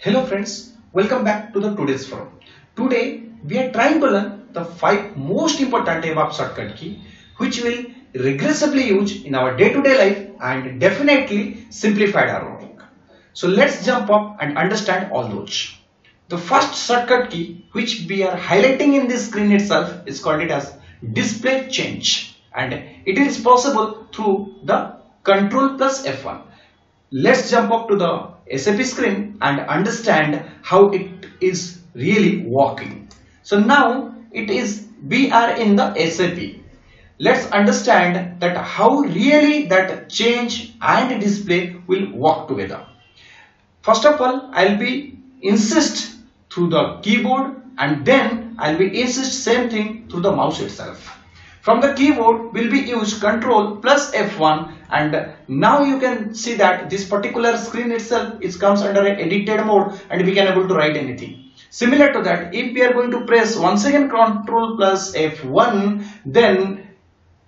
Hello friends, welcome back to the today's forum. Today we are trying to learn the 5 most important ABAP shortcut key which will regressively use in our day-to-day life and definitely simplify our work. So let's jump up and understand all those. The first shortcut key which we are highlighting in this screen itself is called it as display change, and it is possible through the Control plus F1. Let's jump up to the SAP screen and understand how it is really working. So now we are in the SAP. Let's understand that how really that change and display will work together. First of all, I'll be insist through the keyboard, and then I'll be insist same thing through the mouse itself. From the keyboard will be used Control plus F1, and now you can see that this particular screen itself comes under an edited mode and we can able to write anything. Similar to that, if we are going to press once again Control plus F1, then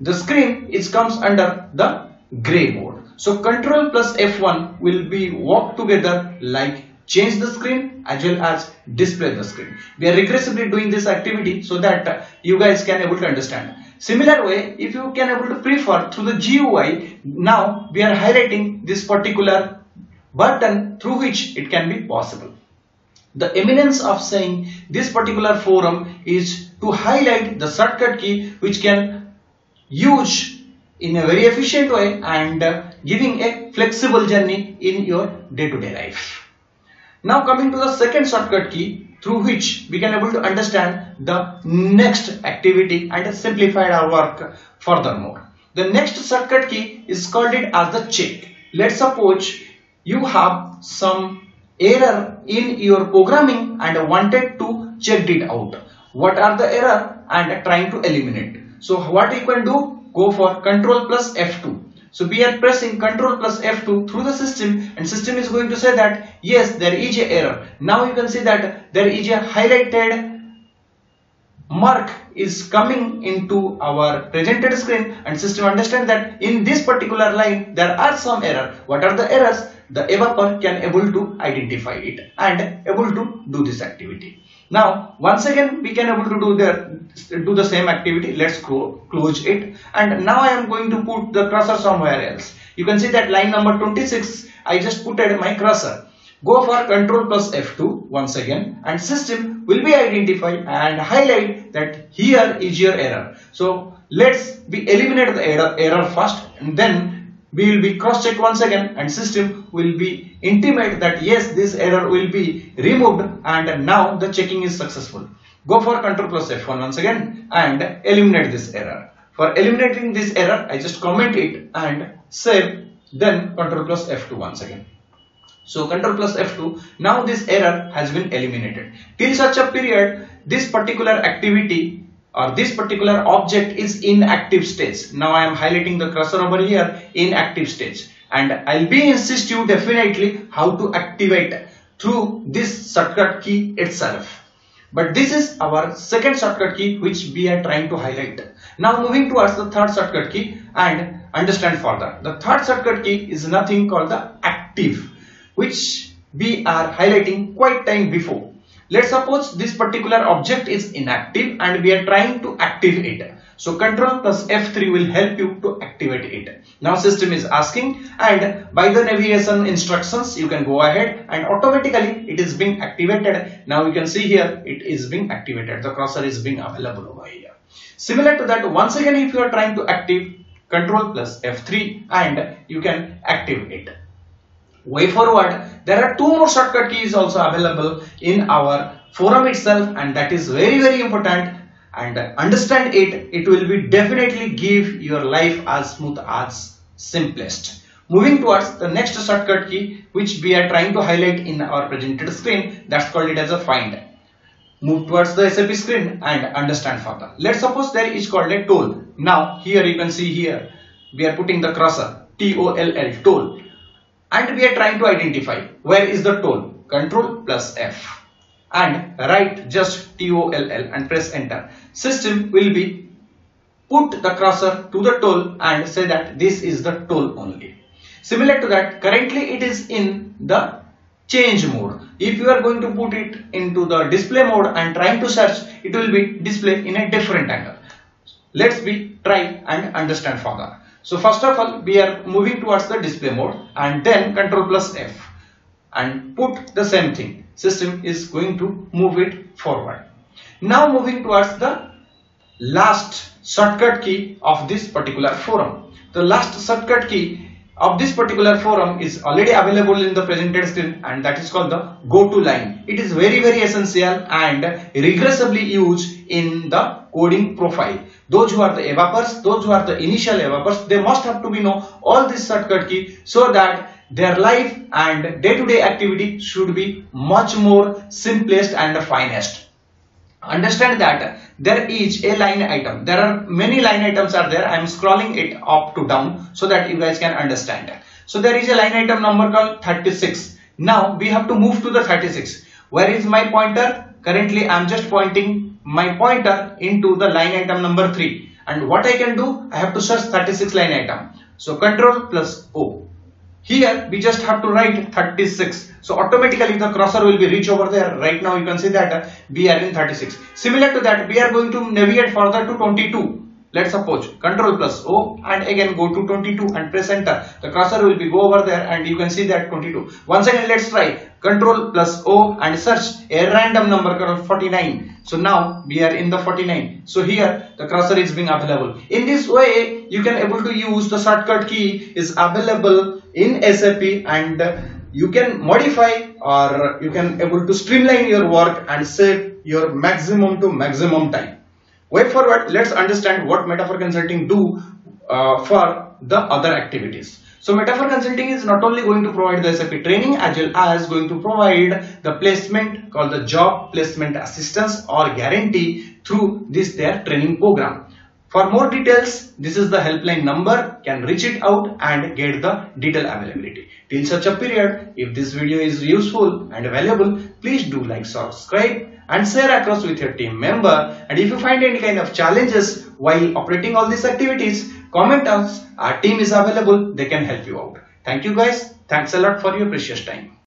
the screen comes under the gray mode. So Control plus F1 will be work together like change the screen as well as display the screen. We are regressively doing this activity so that you guys can able to understand. Similar way, if you can able to prefer through the GUI, now we are highlighting this particular button through which it can be possible. The eminence of saying this particular forum is to highlight the shortcut key which can use in a very efficient way and giving a flexible journey in your day-to-day life. Now coming to the second shortcut key through which we can able to understand the next activity and simplify our work furthermore. The next shortcut key is called it as the check. Let's suppose you have some error in your programming and wanted to check it out. What are the error and trying to eliminate. So what you can do, go for Control plus F2. So we are pressing Control plus F2 through the system, and system is going to say that yes, there is a error. Now you can see that there is a highlighted mark is coming into our presented screen, and system understand that in this particular line there are some error. What are the errors? The ABAPer can able to identify it and able to do this activity. Now once again we can able to do the same activity. Let's close it, and now I am going to put the cursor somewhere else. You can see that line number 26 I just put my cursor. Go for Control plus F2 once again, and system will be identify and highlight that here is your error. So let's eliminate the error first, and then we will be cross check once again, and system will be intimate that yes, this error will be removed, and now the checking is successful. Go for Control plus F1 once again and eliminate this error. For eliminating this error, I just comment it and save, then Control plus F2 once again. So Control plus F2, now this error has been eliminated. Till such a period, this particular activity or this particular object is in active stage. Now I am highlighting the cursor over here in active stage, and I'll be insist you definitely how to activate through this shortcut key itself. But this is our second shortcut key which we are trying to highlight. Now moving towards the third shortcut key and understand further. The third shortcut key is nothing called the active, which we are highlighting quite time before. Let's suppose this particular object is inactive and we are trying to activate it. So Control plus F3 will help you to activate it. Now system is asking, and by the navigation instructions you can go ahead and automatically it is being activated. Now you can see here it is being activated. The cursor is being available over here. Similar to that, once again if you are trying to active, Control plus F3 and you can activate it. Way forward, there are 2 more shortcut keys also available in our forum itself, and that is very important, and understand it. It will be definitely give your life as smooth as simplest. Moving towards the next shortcut key which we are trying to highlight in our presented screen, that's called it as a find. Move towards the SAP screen and understand further. Let's suppose there is called a toll. Now here you can see here we are putting the cursor TOLL, toll. And we are trying to identify where is the toll. Control plus F and write just TOLL and press enter. System will be put the cursor to the toll and say that this is the toll only. Similar to that, currently it is in the change mode. If you are going to put it into the display mode and trying to search, it will be display in a different angle. Let's try and understand further. So first of all, we are moving towards the display mode and then Control plus F and put the same thing. System is going to move it forward. Now moving towards the last shortcut key of this particular forum. The last shortcut key of this particular forum is already available in the presented screen, and that is called the go to line. It is very essential and regressively used in the coding profile. Those who are the ABAPers, those who are the initial ABAPers, they must have to know all this shortcut key so that their life and day-to-day activity should be much more simplest and finest. Understand that there is a line item. There are many line items are there. I am scrolling it up to down so that you guys can understand. So there is a line item number called 36. Now we have to move to the 36. Where is my pointer? Currently I am just pointing my pointer into the line item number 3. And what I can do? I have to search 36 line item. So Control plus O. Here we just have to write 36. So automatically the cursor will be reach over there. Right now you can see that we are in 36. Similar to that, we are going to navigate further to 22. Let's suppose Control plus O and again go to 22 and press enter. The cursor will be go over there and you can see that 22. Once again let's try Control plus O and search a random number called 49. So now we are in the 49. So here the cursor is being available. In this way you can able to use the shortcut key is available in SAP, and you can modify or you can able to streamline your work and save your maximum to maximum time. Way forward, let's understand what Metaphor Consulting do for the other activities. So Metaphor Consulting is not only going to provide the SAP training as well as going to provide the placement called the job placement assistance or guarantee through this their training program. For more details, this is the helpline number, can reach it out and get the detail availability. Till such a period, if this video is useful and valuable, please do like, subscribe and share across with your team member. And if you find any kind of challenges while operating all these activities, comment us. Our team is available, they can help you out. Thank you guys. Thanks a lot for your precious time.